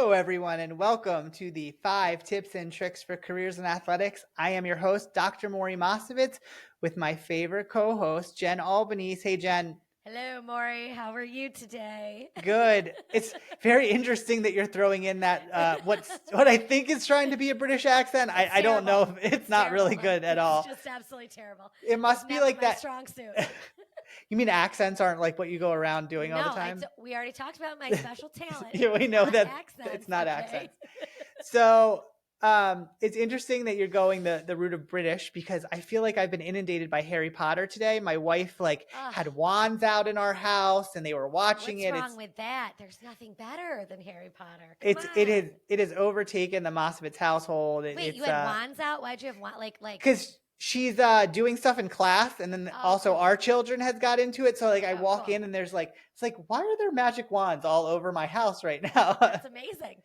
Hello, everyone, and welcome to the 5 Tips and Tricks for Careers in Athletics. I am your host, Dr. Maury Mosovitz, with my favorite co-host, Jen Albanese. Hey, Jen. Hello, Maury. How are you today? Good. It's very interesting that you're throwing in that what I think is trying to be a British accent. I don't know if it's not terrible. Really good at all. It's just absolutely terrible. It must be like that. Strong suit. You mean accents aren't like what you go around doing all the time? We already talked about my special talent. Yeah, we know that accents, it's not okay? accents. So it's interesting that you're going the route of British, because I feel like I've been inundated by Harry Potter today. My wife had wands out in our house and they were watching it. What's wrong with that? There's nothing better than Harry Potter. It has overtaken the Mosovitz household. Wait, you had wands out? Why'd you have wands? Like because she's doing stuff in class, and then also our children has got into it. So I walk in and there's it's like, why are there magic wands all over my house right now? That's amazing.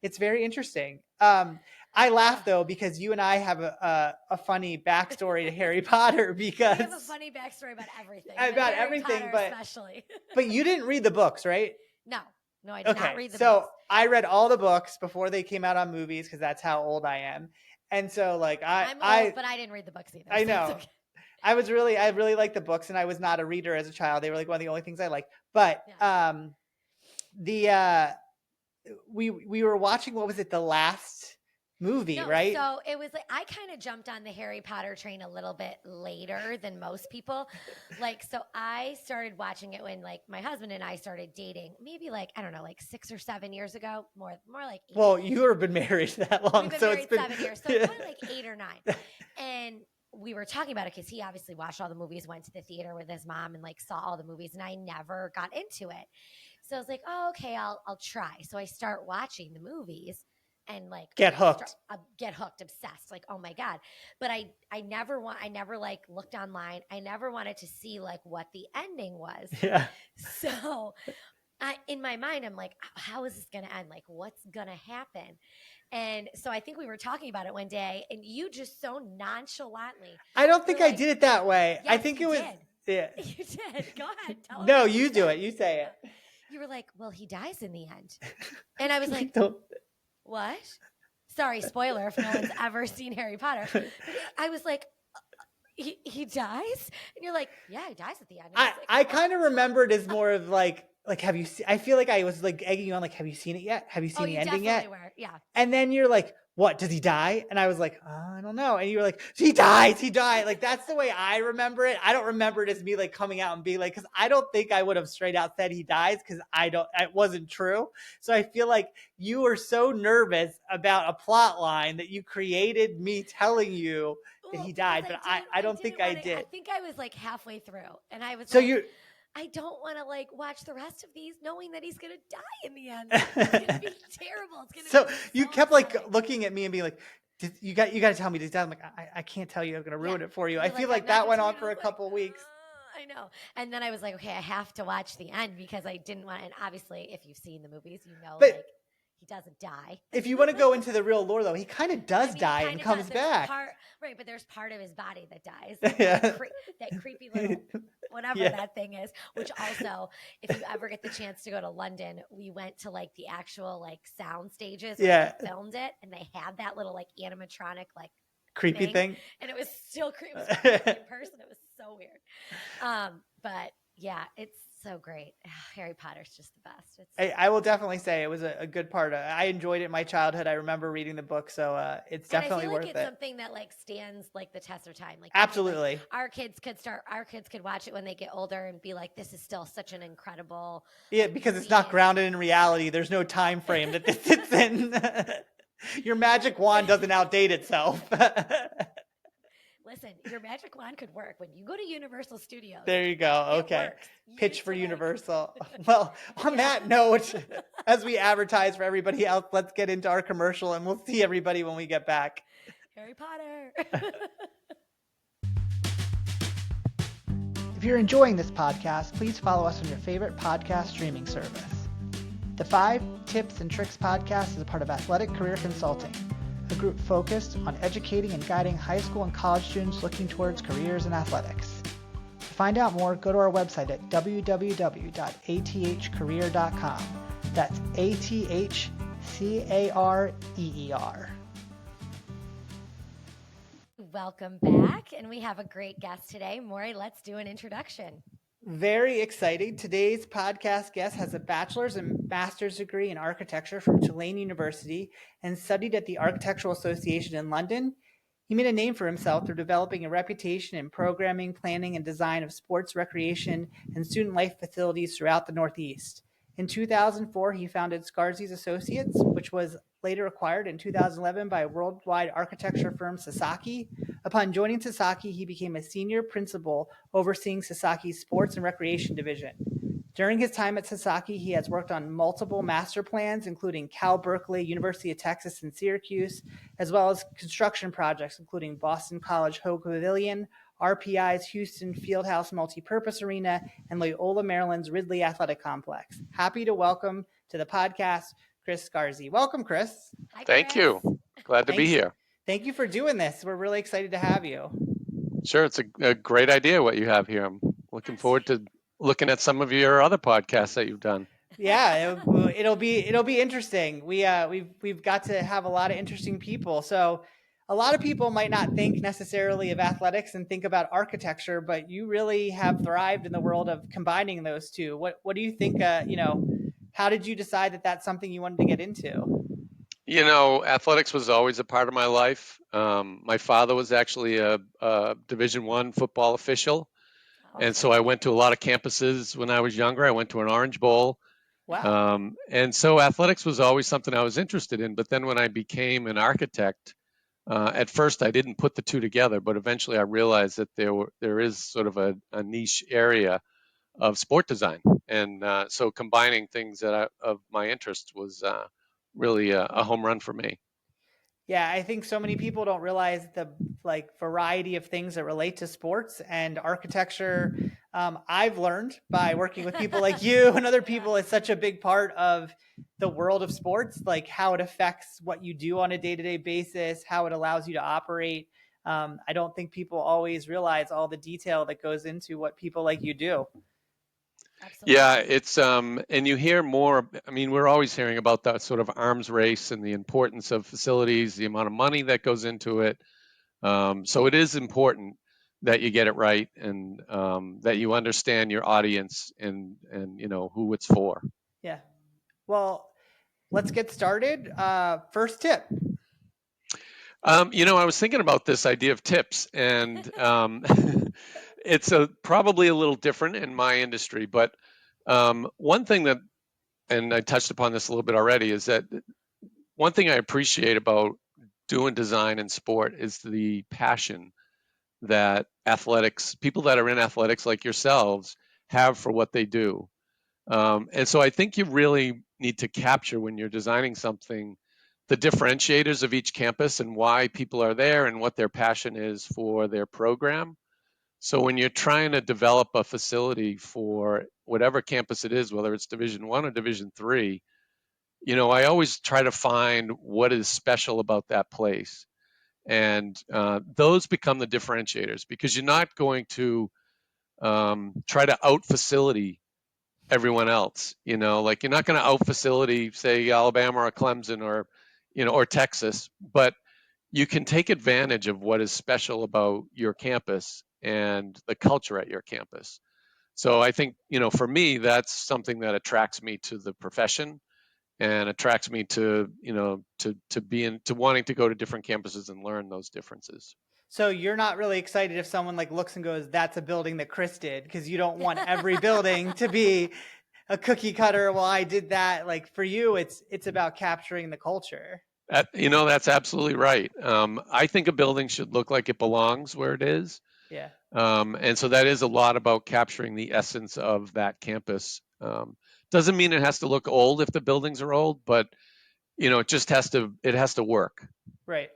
It's very interesting. I laugh though, because you and I have a funny backstory to Harry Potter, because we have a funny backstory about everything. But especially. But you didn't read the books, right? No, I did not read the books. So I read all the books before they came out on movies, because that's how old I am. And so I'm old, but I didn't read the books either. I know. Okay. I really liked the books, and I was not a reader as a child. They were one of the only things I liked. But we were watching, what was it, the last movie, right? So it was I kind of jumped on the Harry Potter train a little bit later than most people. So I started watching it when my husband and I started dating, maybe 6 or 7 years ago, more like 8. Well, you have been married that long, We've been married 7 years, so it's probably 8 or 9. And we were talking about it because he obviously watched all the movies, went to the theater with his mom, and saw all the movies, and I never got into it. So I was like, oh, okay, I'll try. So I start watching the movies and get hooked, obsessed, oh my God. But I never looked online. I never wanted to see what the ending was. Yeah. So in my mind, I'm how is this going to end? What's going to happen? And so I think we were talking about it one day, and you just so nonchalantly. I don't think I did it that way. Yes, I think it was. Did. Yeah. You did. Go ahead. Tell No, you do it. You say it. You were like, well, he dies in the end. And I was like, what? Sorry, spoiler if no one's ever seen Harry Potter. I was like, he dies? And you're like, yeah, he dies at the end. I kind of remembered as more of have you seen, I feel like I was egging you on, have you seen it yet? Have you seen the ending yet? Were. Yeah. And then you're like, what, does he die? And I was like, I don't know. And you were like, he died. That's the way I remember it. I don't remember it as me coming out and being because I don't think I would have straight out said he dies, because it wasn't true. So I feel like you were so nervous about a plot line that you created me telling you that he died, but I don't think I did. I think I was halfway through, and I was I don't want to watch the rest of these knowing that he's going to die in the end. It's going to be terrible. It's going to be you kept looking at me and being like, you got to tell me this. I'm like, I can't tell you. I'm going to ruin it for you. I feel that went on for a couple weeks. I know. And then I was like, okay, I have to watch the end, because I didn't want, and obviously if you've seen the movies, he doesn't die. If you want to go into the real lore, though, he kind of does die and comes back. Right, but there's part of his body that dies. Yeah. That creepy little whatever that thing is. Which also, if you ever get the chance to go to London, we went to the actual sound stages where they filmed it, and they had that little animatronic creepy thing. And it was still creepy. It was creepy in person. It was so weird. But yeah, it's so great. Harry Potter's just the best. I will definitely say it was a good part. I enjoyed it in my childhood. I remember reading the book, so it's definitely worth it. I feel it's something that stands the test of time. Absolutely. Our kids could watch it when they get older and be like, this is still such an incredible. Yeah, because it's not grounded in reality. There's no time frame that this sits in. Your magic wand doesn't outdate itself. Listen, your magic wand could work when you go to Universal Studios. There you go. Okay. Pitch for Universal. Well, on that note, as we advertise for everybody else, let's get into our commercial, and we'll see everybody when we get back. Harry Potter. If you're enjoying this podcast, please follow us on your favorite podcast streaming service. The 5 Tips and Tricks podcast is a part of Athletic Career Consulting, a group focused on educating and guiding high school and college students looking towards careers in athletics. To find out more, go to our website at www.athcareer.com. That's ATHCAREER. Welcome back. And we have a great guest today. Maury, let's do an introduction. Very exciting. Today's podcast guest has a bachelor's and master's degree in architecture from Tulane University and studied at the Architectural Association in London. He made a name for himself through developing a reputation in programming, planning, and design of sports, recreation, and student life facilities throughout the Northeast. In 2004, he founded Sgarzi Associates, which was later acquired in 2011 by worldwide architecture firm Sasaki. Upon joining Sasaki, he became a senior principal overseeing Sasaki's sports and recreation division. During his time at Sasaki, he has worked on multiple master plans, including Cal Berkeley, University of Texas, and Syracuse, as well as construction projects, including Boston College Hoag Pavilion, RPI's Houston Fieldhouse Multipurpose Arena, and Loyola, Maryland's Ridley Athletic Complex. Happy to welcome to the podcast, Chris Sgarzi. Welcome, Chris. Hi, Thank Chris. you. Glad to be here. Thank you for doing this. We're really excited to have you. Sure, it's a great idea what you have here. I'm looking forward to looking at some of your other podcasts that you've done. Yeah, it'll be interesting. We've got to have a lot of interesting people. So a lot of people might not think necessarily of athletics and think about architecture, but you really have thrived in the world of combining those two. What do you think? How did you decide that that's something you wanted to get into? Athletics was always a part of my life. My father was actually a Division I football official. And so I went to a lot of campuses when I was younger. I went to an Orange Bowl. Wow. And so athletics was always something I was interested in. But then when I became an architect, at first I didn't put the two together, but eventually I realized that there is sort of a niche area of sport design. And so combining things of my interest was really a home run for me. Yeah, I think so many people don't realize the variety of things that relate to sports and architecture. I've learned by working with people like you and other people, it's such a big part of the world of sports, like how it affects what you do on a day-to-day basis, how it allows you to operate. I don't think people always realize all the detail that goes into what people like you do. Absolutely. Yeah, it's and you hear more. I mean, we're always hearing about that sort of arms race and the importance of facilities, the amount of money that goes into it. So it is important that you get it right and that you understand your audience and who it's for. Yeah. Well, let's get started. First tip. I was thinking about this idea of tips, and it's probably a little different in my industry. But one thing that, and I touched upon this a little bit already, is that one thing I appreciate about doing design and sport is the passion that people that are in athletics like yourselves have for what they do. And so I think you really need to capture when you're designing something the differentiators of each campus and why people are there and what their passion is for their program. So when you're trying to develop a facility for whatever campus it is, whether it's Division I or Division III, I always try to find what is special about that place. And those become the differentiators because you're not going to try to out facility everyone else. Like you're not going to out facility, say, Alabama or Clemson or Texas, but you can take advantage of what is special about your campus and the culture at your campus. So I think, for me, that's something that attracts me to the profession and attracts me to wanting to go to different campuses and learn those differences. So you're not really excited if someone looks and goes, that's a building that Chris did, because you don't want every building to be a cookie cutter. Well, I did that. For you, it's about capturing the culture. That's absolutely right. I think a building should look like it belongs where it is. Yeah. And so that is a lot about capturing the essence of that campus. Doesn't mean it has to look old if the buildings are old, but it just has to work. Right.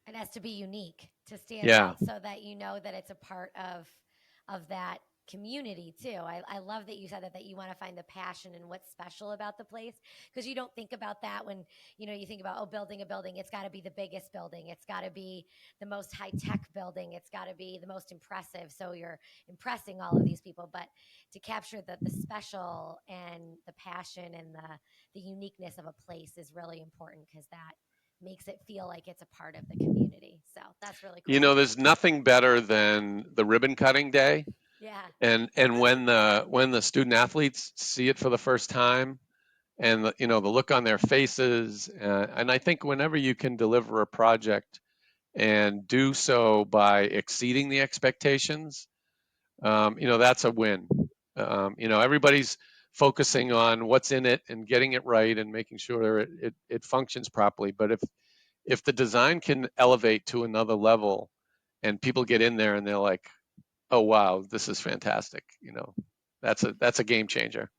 It has to be unique to stand out so that that it's a part of that community too. I love that you said that you want to find the passion and what's special about the place, because you don't think about that when you think about building a building. It's got to be the biggest building, it's got to be the most high tech building, it's got to be the most impressive, so you're impressing all of these people. But to capture the special and the passion and the uniqueness of a place is really important, because that makes it feel like it's a part of the community. So that's really cool. There's nothing better than the ribbon cutting day. Yeah. And when the student athletes see it for the first time, and the look on their faces, and I think whenever you can deliver a project and do so by exceeding the expectations, that's a win. Everybody's focusing on what's in it and getting it right and making sure it functions properly. But if the design can elevate to another level and people get in there and they're like, oh wow, this is fantastic, that's a game changer.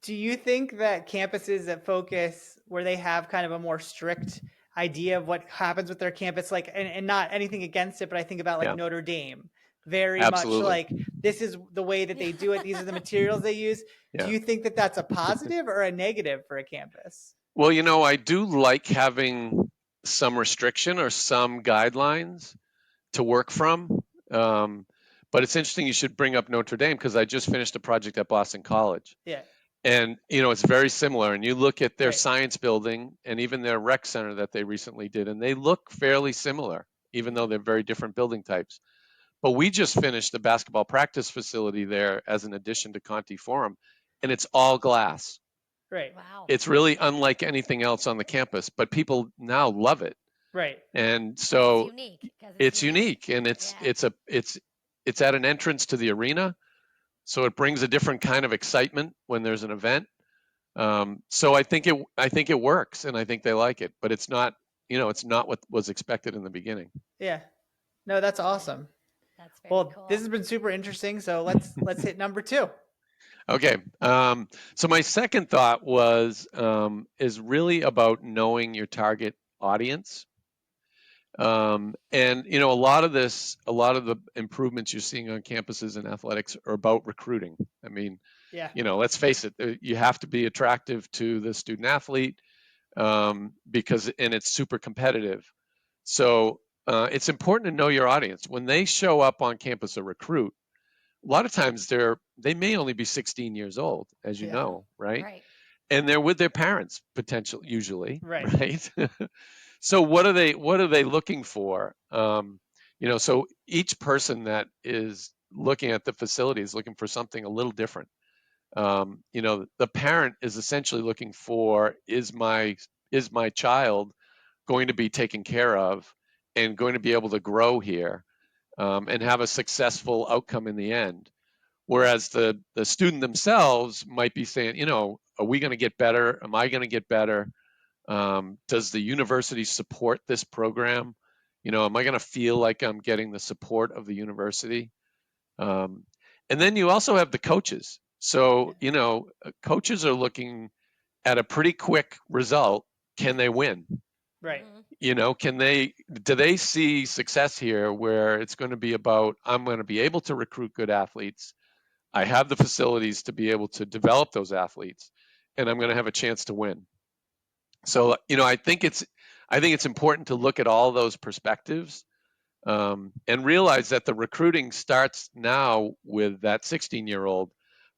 Do you think that campuses that focus where they have kind of a more strict idea of what happens with their campus, like, and not anything against it, but I think about like Yeah. Notre Dame, very Absolutely. much like this is the way that they do it. These are the materials they use. Yeah. Do you think that that's a positive or a negative for a campus? Well, I do like having some restriction or some guidelines to work from. But it's interesting you should bring up Notre Dame, because I just finished a project at Boston College. Yeah. And, it's very similar. And you look at their Right. science building and even their rec center that they recently did, and they look fairly similar, even though they're very different building types. But we just finished the basketball practice facility there as an addition to Conti Forum, and it's all glass. Right. Wow. It's really unlike anything else on the campus, but people now love it. Right. And so it's unique, and it's at an entrance to the arena, so it brings a different kind of excitement when there's an event. So I think it works, and I think they like it, but it's not what was expected in the beginning. Yeah. No, that's awesome. That's very cool. This has been super interesting. So let's hit number 2. Okay. So my second thought is really about knowing your target audience. And a lot of the improvements you're seeing on campuses and athletics are about recruiting. I mean, Yeah. let's face it, you have to be attractive to the student athlete, because it's super competitive. So it's important to know your audience. When they show up on campus or recruit, a lot of times they may only be 16 years old, as you know, right? Right. And they're with their parents usually, Right. right? So what are they looking for? So each person that is looking at the facility is looking for something a little different. The parent is essentially looking for, is my child going to be taken care of and going to be able to grow here, and have a successful outcome in the end. Whereas the student themselves might be saying, are we going to get better? Am I going to get better? Does the university support this program? Am I going to feel like I'm getting the support of the university? And then you also have the coaches. So, coaches are looking at a pretty quick result. Can they win? Right. Do they see success here where it's going to be about, I'm going to be able to recruit good athletes, I have the facilities to be able to develop those athletes, and I'm going to have a chance to win. So, I think it's important to look at all those perspectives, and realize that the recruiting starts now with that 16-year-old,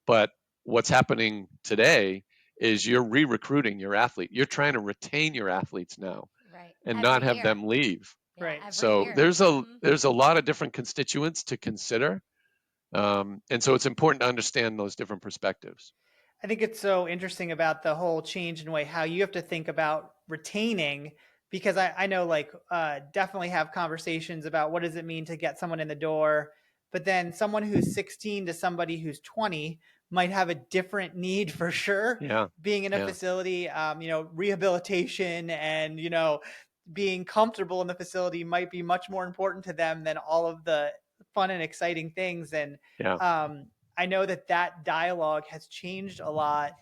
but what's happening today is you're re-recruiting your athlete. You're trying to retain your athletes now, right, and every not have year. them leave. Yeah, Right. So year. there's a lot of different constituents to consider, and so it's important to understand those different perspectives. I think it's so interesting about the whole change in way how you have to think about retaining, because I know definitely have conversations about what does it mean to get someone in the door, but then someone who's 16 to somebody who's 20 might have a different need for sure. Yeah. Being in a Yeah. facility, rehabilitation and, being comfortable in the facility might be much more important to them than all of the fun and exciting things. And Yeah. I know that dialogue has changed a lot.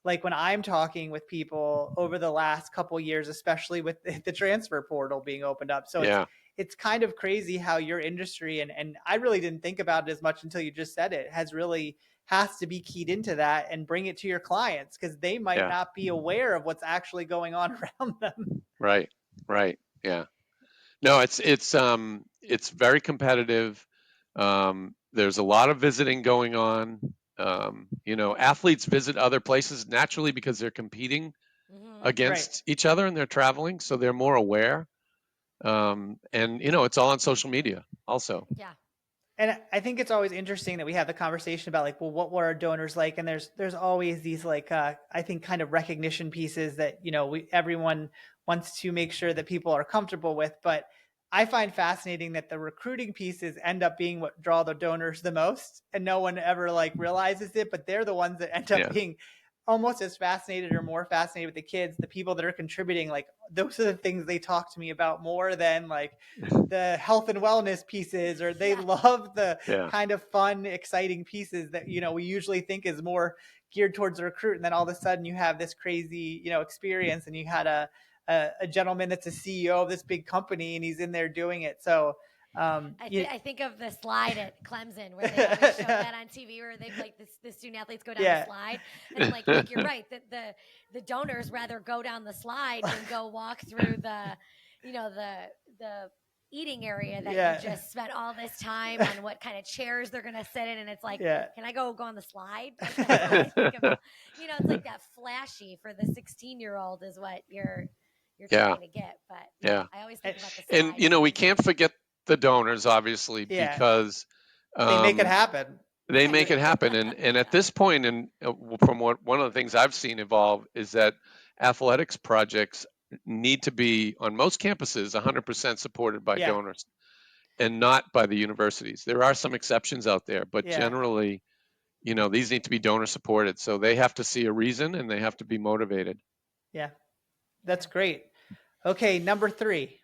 Like when I'm talking with people over the last couple of years, especially with the transfer portal being opened up. So Yeah. it's kind of crazy how your industry, and I really didn't think about it as much until you just said it, has to be keyed into that and bring it to your clients, because they might Yeah. not be aware of what's actually going on around them. Right. Right. Yeah. No, it's very competitive. There's a lot of visiting going on. Athletes visit other places naturally because they're competing Hmm. Right. against each other and they're traveling, so they're more aware. And it's all on social media also. Yeah. And I think it's always interesting that we have the conversation about, like, well, what were our donors like? And there's always these, like, I think, kind of recognition pieces that, everyone wants to make sure that people are comfortable with. But I find fascinating that the recruiting pieces end up being what draw the donors the most, and no one ever, like, realizes it, but they're the ones that end up Yeah. being almost as fascinated or more fascinated with the kids, the people that are contributing. Like, those are the things they talk to me about more than, like, the health and wellness pieces, or they Yeah. love the Yeah. kind of fun, exciting pieces that, we usually think is more geared towards the recruit. And then all of a sudden you have this crazy, experience, and you had a gentleman that's a CEO of this big company, and he's in there doing it. So, I think of the slide at Clemson where they always show that on TV, where they like the student athletes go down the yeah. slide, and I'm like you're right, that the donors rather go down the slide than go walk through the eating area that you Yeah. just spent all this time on, what kind of chairs they're gonna sit in, and it's like, Yeah. can I go on the slide? Like, that's all I think about. It's like that flashy for the 16-year-old is what you're Yeah. trying to get, but Yeah. I always think about the And slide. we can't forget the donors, obviously, Yeah. because They make it happen. they make it happen. And at this point, and from what one of the things I've seen evolve is that athletics projects need to be on most campuses 100% supported by Yeah. donors and not by the universities. There are some exceptions out there, but Yeah. generally, these need to be donor supported. So they have to see a reason and they have to be motivated. Yeah. That's great. Okay, number 3.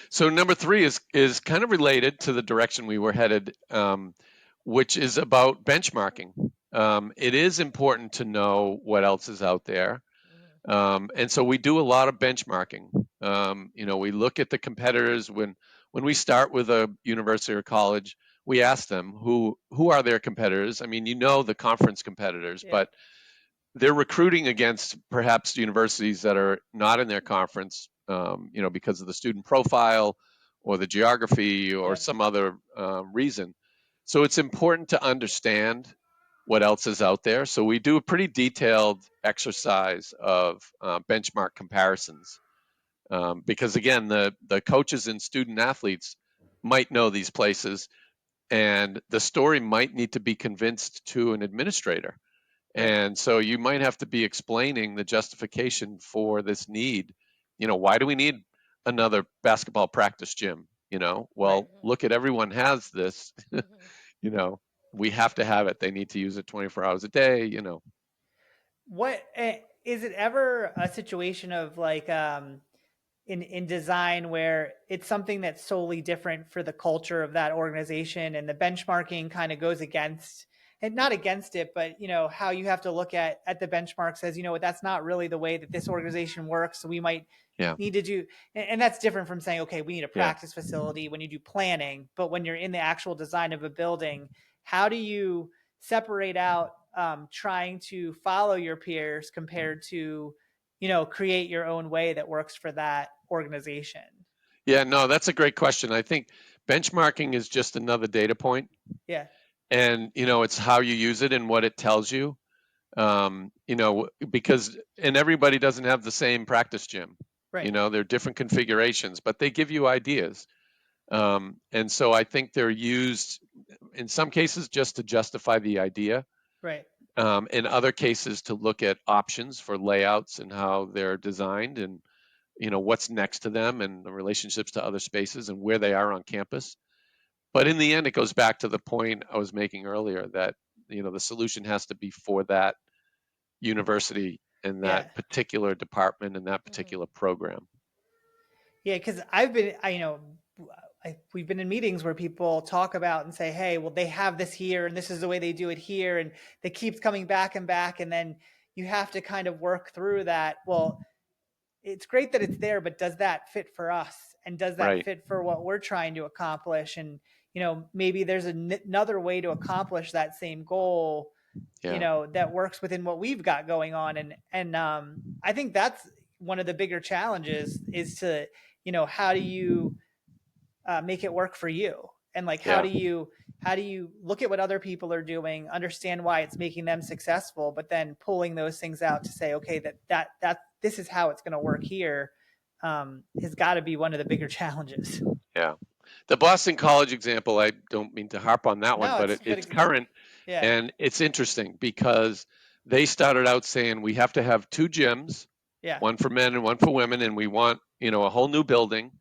So number 3 is kind of related to the direction we were headed, which is about benchmarking. It is important to know what else is out there. And so we do a lot of benchmarking. We look at the competitors when we start with a university or college. We ask them who are their competitors. I mean, the conference competitors, Yeah. but they're recruiting against perhaps universities that are not in their conference, because of the student profile or the geography or Yep. some other reason. So it's important to understand what else is out there. So we do a pretty detailed exercise of benchmark comparisons, because again, the coaches and student athletes might know these places, and the story might need to be convinced to an administrator. Right. And so you might have to be explaining the justification for this need. Why do we need another basketball practice gym? Well, Right. look at everyone has this. Mhm. you know, we have to have it. They need to use it 24 hours a day. What is it ever a situation of, like, in design where it's something that's solely different for the culture of that organization, and the benchmarking kind of goes against, and not against it, but how you have to look at the benchmark says, that's not really the way that this organization works, so we might Yeah. need to do, and that's different from saying, okay, we need a Yeah. practice facility when you do planning. But when you're in the actual design of a building, how do you separate out trying to follow your peers compared to create your own way that works for that organization? Yeah, no, that's a great question. I think benchmarking is just another data point, Yeah. and it's how you use it and what it tells you. Because everybody doesn't have the same practice gym. Right. They're different configurations, but they give you ideas. And so I think they're used in some cases just to justify the idea. Right. In other cases to look at options for layouts and how they're designed, and what's next to them and the relationships to other spaces and where they are on campus. But in the end, it goes back to the point I was making earlier that the solution has to be for that university and Yeah. that particular department and that Mhm. particular program. Yeah, because we've been in meetings where people talk about and say, hey, well, they have this here and this is the way they do it here, and it keeps coming back and back, and then you have to kind of work through that. Well, it's great that it's there, but does that fit for us? and does that Right. fit for what we're trying to accomplish? And, maybe there's another way to accomplish that same goal, Yeah. that works within what we've got going on. And I think that's one of the bigger challenges is to, how do you make it work for you? And like, how Yeah. do you look at what other people are doing, understand why it's making them successful, but then pulling those things out to say, okay, that this is how it's going to work here, has got to be one of the bigger challenges. Yeah. The Boston College example, I don't mean to harp on that one, No, but it's good. it's current. Yeah. And it's interesting because they started out saying we have to have 2 gyms, Yeah. one for men and one for women, and we want, a whole new building.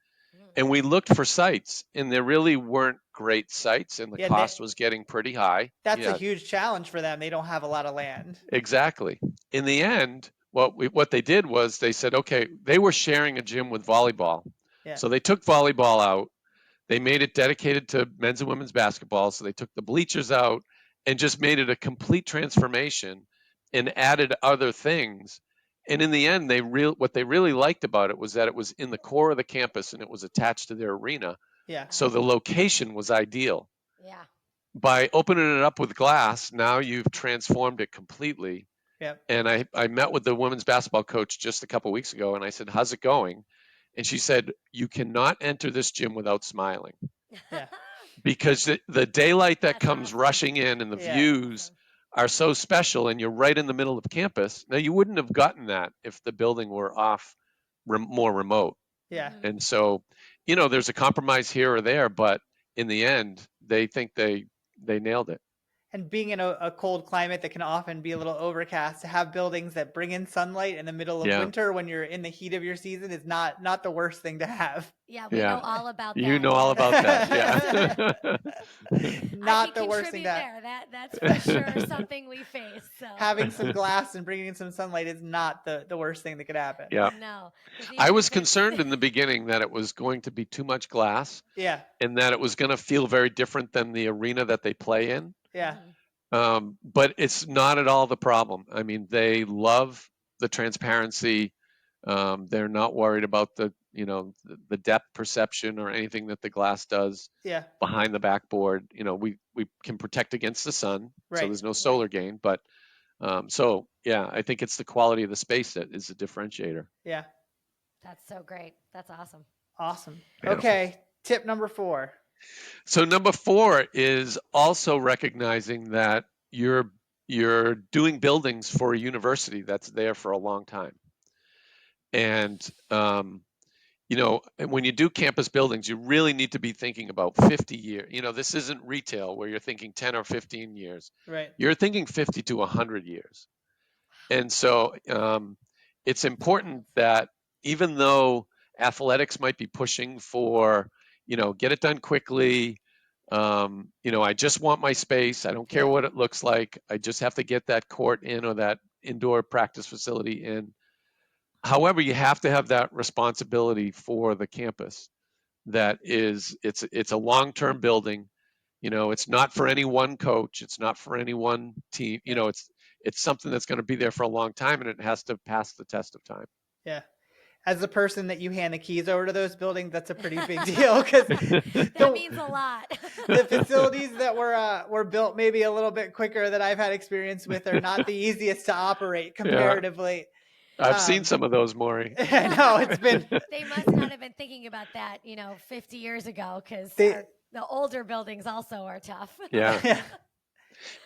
And we looked for sites, and there really weren't great sites, and the Yeah, cost was getting pretty high. That's a Yeah, huge challenge for them. They don't have a lot of land. exactly. In the end, what they did was they said, okay, they were sharing a gym with volleyball. Yeah. So they took volleyball out. They made it dedicated to men's and women's basketball. So they took the bleachers out and just made it a complete transformation and added other things. And in the end, what they really liked about it was that it was in the core of the campus and it was attached to their arena. Yeah. So the location was ideal. Yeah. By opening it up with glass, now you've transformed it completely. Yep. And I met with the women's basketball coach just a couple weeks ago, and I said, "How's it going?" And she said, "You cannot enter this gym without smiling." Yeah. Because the daylight that That's comes awesome. rushing in and the Yeah. views are so special, and you're right in the middle of campus. Now, you wouldn't have gotten that if the building were off more remote. Yeah. And so, there's a compromise here or there, but in the end, they think they nailed it. And being in a cold climate that can often be a little overcast, to have buildings that bring in sunlight in the middle of Yeah. winter when you're in the heat of your season is not the worst thing to have. Yeah, we Yeah. know all about that. You know all about that, yeah. Not I the can worst thing contribute to have. there. That's for sure something we face. So Having some glass and bringing in some sunlight is not the worst thing that could happen. Yeah. no. 'Cause I even was if it's- concerned in the beginning that it was going to be too much glass Yeah. and that it was going to feel very different than the arena that they play in. Yeah. But it's not at all the problem. I mean, they love the transparency. They're not worried about the depth perception or anything that the glass does Yeah. behind the backboard. We can protect against the sun, so Right. there's no solar gain. But so yeah, I think it's the quality of the space that is the differentiator. Yeah. That's so great. That's awesome. Awesome. Yeah. Okay. Tip number 4. So number 4 is also recognizing that you're doing buildings for a university that's there for a long time. And when you do campus buildings, you really need to be thinking about 50 years. This isn't retail where you're thinking 10 or 15 years. Right. You're thinking 50 to 100 years. And so it's important that even though athletics might be pushing for, get it done quickly. I just want my space. I don't care what it looks like. I just have to get that court in or that indoor practice facility in. However, you have to have that responsibility for the campus. It's a long-term building. It's not for any one coach. It's not for any one team. It's something that's going to be there for a long time, and it has to pass the test of time. Yeah. As the person that you hand the keys over to those buildings, that's a pretty big deal, because That means a lot. the facilities that were built maybe a little bit quicker that I've had experience with are not the easiest to operate comparatively. I've seen some of those, Maury. I know it's been. They must not have been thinking about that, 50 years ago, because the older buildings also are tough. Yeah.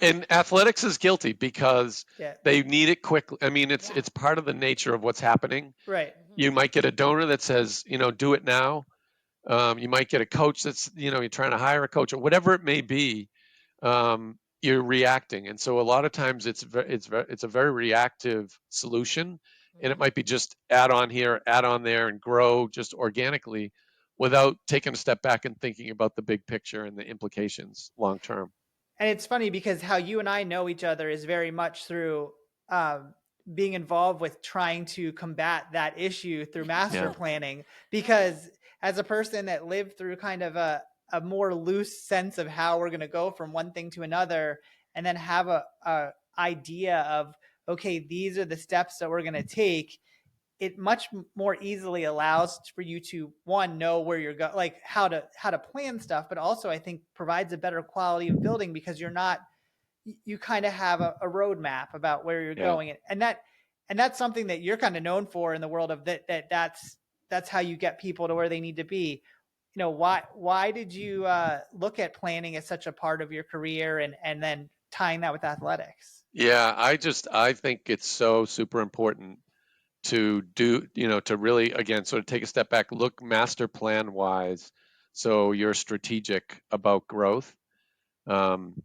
And athletics is guilty because they need it quickly. I mean, it's part of the nature of what's happening. Right. You might get a donor that says, do it now. You might get a coach that's, you're trying to hire a coach or whatever it may be. You're reacting, and so a lot of times it's a very reactive solution, and it might be just add on here, add on there, and grow just organically, without taking a step back and thinking about the big picture and the implications long term. And it's funny because how you and I know each other is very much through being involved with trying to combat that issue through master planning. Because as a person that lived through kind of a more loose sense of how we're going to go from one thing to another, and then have a idea of, okay, these are the steps that we're going to take. it much more easily allows for you to, one, know where you're going, like how to plan stuff, but also I think provides a better quality of building because you kind of have a roadmap about where you're going. And that's something that you're kind of known for in the world of that's how you get people to where they need to be. Why did you look at planning as such a part of your career and then tying that with athletics? Yeah, I think it's so super important to do, to really, again, sort of take a step back, look master plan wise, so you're strategic about growth. And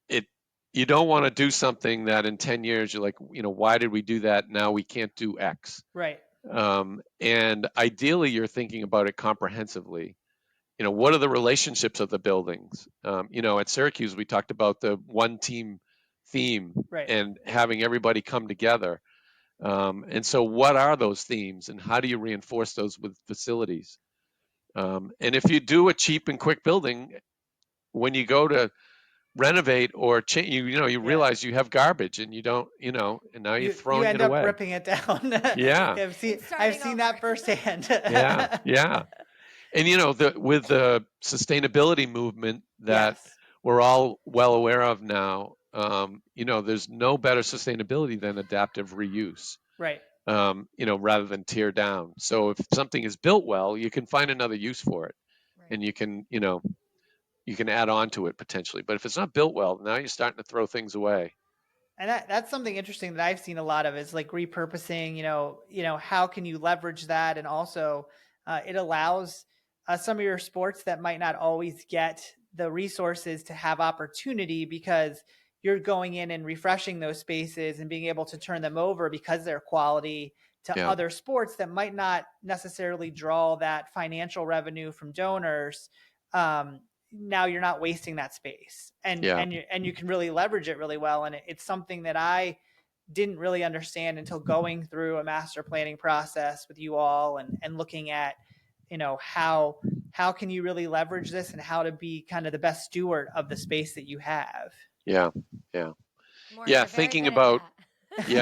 it you don't want to do something that in 10 years you're like, why did we do that? Now we can't do X. Right. And ideally, you're thinking about it comprehensively. What are the relationships of the buildings? At Syracuse, we talked about the one team theme, Right. and having everybody come together. And so what are those themes, and how do you reinforce those with facilities? And if you do a cheap and quick building, when you go to renovate or change, you realize you have garbage, and you don't, and now you're throwing you end it up away. ripping it down. Yeah. I've seen that firsthand. Yeah. And with the sustainability movement that Yes. we're all well aware of now, there's no better sustainability than adaptive reuse. Right. Rather than tear down. So if something is built well, you can find another use for it, Right. and you can add on to it potentially. But if it's not built well, now you're starting to throw things away. And that's something interesting that I've seen a lot of is like repurposing, how can you leverage that? And also it allows some of your sports that might not always get the resources to have opportunity because you're going in and refreshing those spaces and being able to turn them over because they're quality to other sports that might not necessarily draw that financial revenue from donors. Now you're not wasting that space, and you can really leverage it really well. And it's something that I didn't really understand until going through a master planning process with you all and looking at, how can you really leverage this and how to be kind of the best steward of the space that you have. Maury, Thinking about you're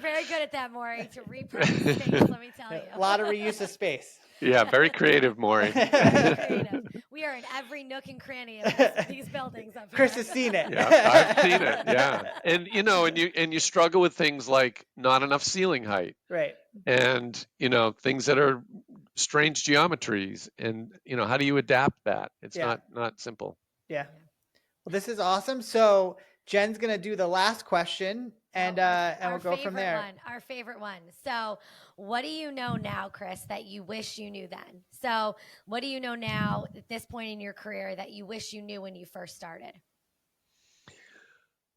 very good at that, Maury, to repurpose space, let me tell you. A lot of reuse of space. Yeah, very creative, Maury. Very creative. We are in every nook and cranny of these buildings up here. Chris has seen it. Yeah, I've seen it. Yeah, and you struggle with things like not enough ceiling height, right? And things that are strange geometries, and how do you adapt that? It's not simple. Yeah. Well, this is awesome. So Jen's gonna do the last question, and we'll go from there. Our favorite one. So, what do you know now, Chris, that you wish you knew then? So, what do you know now at this point in your career that you wish you knew when you first started?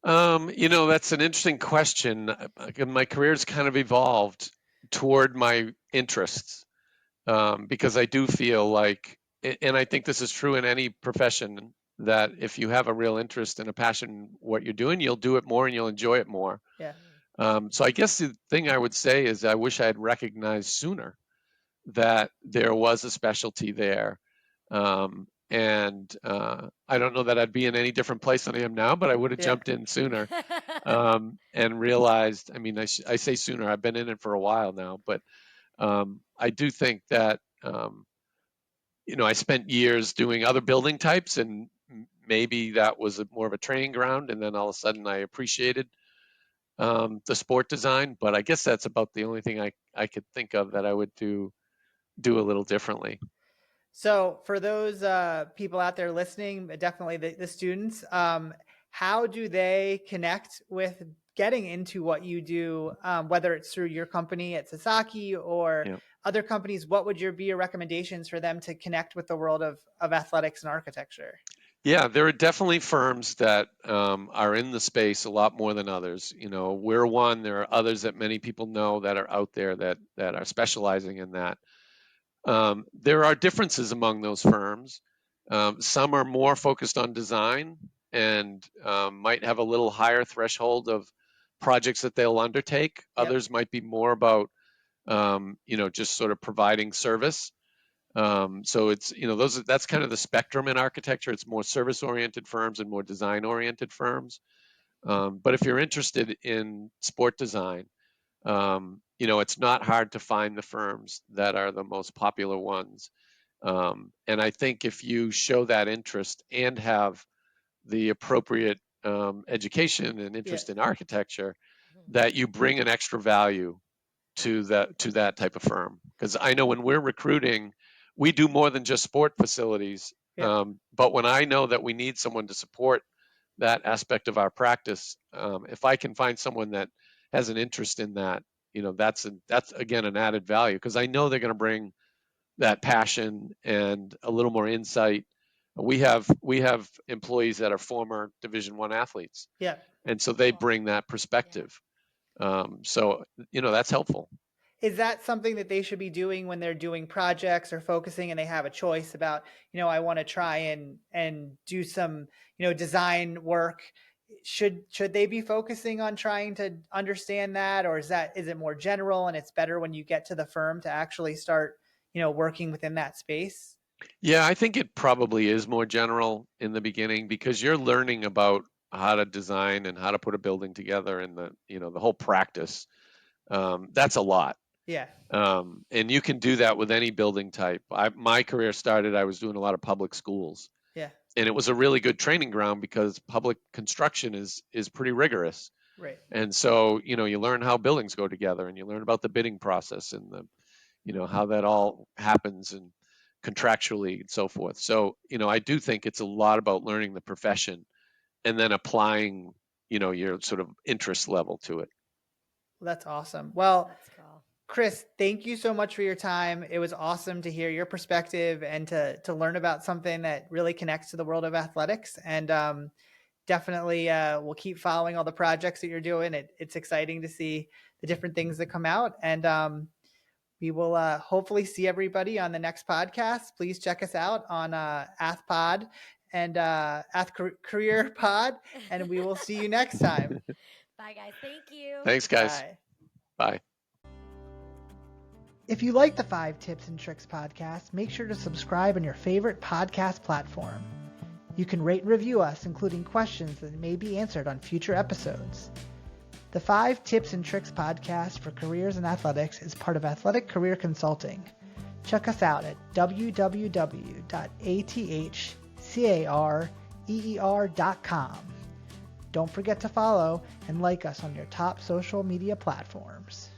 That's an interesting question. My career's kind of evolved toward my interests, because I do feel like, and I think this is true in any profession, that if you have a real interest and a passion in what you're doing, you'll do it more and you'll enjoy it more. Yeah. So I guess the thing I would say is I wish I had recognized sooner that there was a specialty there. And I don't know that I'd be in any different place than I am now, but I would have jumped in sooner, and realized, I say sooner, I've been in it for a while now, but I do think that, I spent years doing other building types, and maybe that was more of a training ground, and then all of a sudden I appreciated the sport design. But I guess that's about the only thing I could think of that I would do a little differently. So for those people out there listening, definitely the students, how do they connect with getting into what you do, whether it's through your company at Sasaki or other companies? What would be your recommendations for them to connect with the world of athletics and architecture? Yeah, there are definitely firms that are in the space a lot more than others. We're one. There are others that many people know that are out there that are specializing in that. There are differences among those firms. Some are more focused on design and might have a little higher threshold of projects that they'll undertake. Others might be more about, just sort of providing service. So it's, that's kind of the spectrum in architecture. It's more service-oriented firms and more design-oriented firms. But if you're interested in sport design, It's not hard to find the firms that are the most popular ones. And I think if you show that interest and have the appropriate education and Yeah. interest in architecture, Mhm. that you bring an extra value to that type of firm. Because I know when we're recruiting, we do more than just sport facilities. Yeah. But when I know that we need someone to support that aspect of our practice, if I can find someone that has an interest in that, that's again an added value, because I know they're going to bring that passion and a little more insight. We have employees that are former Division I athletes, Yeah. and so they Cool. bring that Yeah. perspective. So that's helpful. Is that something that they should be doing when they're doing projects or focusing and they have a choice about, I want to try and do some, design work? Should they be focusing on trying to understand that, or is it more general and it's better when you get to the firm to actually start, working within that space? Yeah, I think it probably is more general in the beginning, because you're learning about how to design and how to put a building together, and the whole practice. That's a lot. Yeah. And you can do that with any building type. My career started, I was doing a lot of public schools, Yeah. and it was a really good training ground because public construction is pretty rigorous. Right. And so, you learn how buildings go together, and you learn about the bidding process, and how that all happens, and contractually and so forth. So, I do think it's a lot about learning the profession and then applying, your sort of interest level to it. Well, that's awesome. Well, That's cool. Chris, thank you so much for your time. It was awesome to hear your perspective and to learn about something that really connects to the world of athletics. And definitely we'll keep following all the projects that you're doing. It's exciting to see the different things that come out. And we will hopefully see everybody on the next podcast. Please check us out on AthPod and Ath Career Pod. And we will see you next time. Bye, guys. Thank you. Thanks, guys. Bye. Bye. If you like the 5 Tips and Tricks podcast, make sure to subscribe on your favorite podcast platform. You can rate and review us, including questions that may be answered on future episodes. The 5 Tips and Tricks podcast for careers in athletics is part of Athletic Career Consulting. Check us out at www.athcareer.com. Don't forget to follow and like us on your top social media platforms.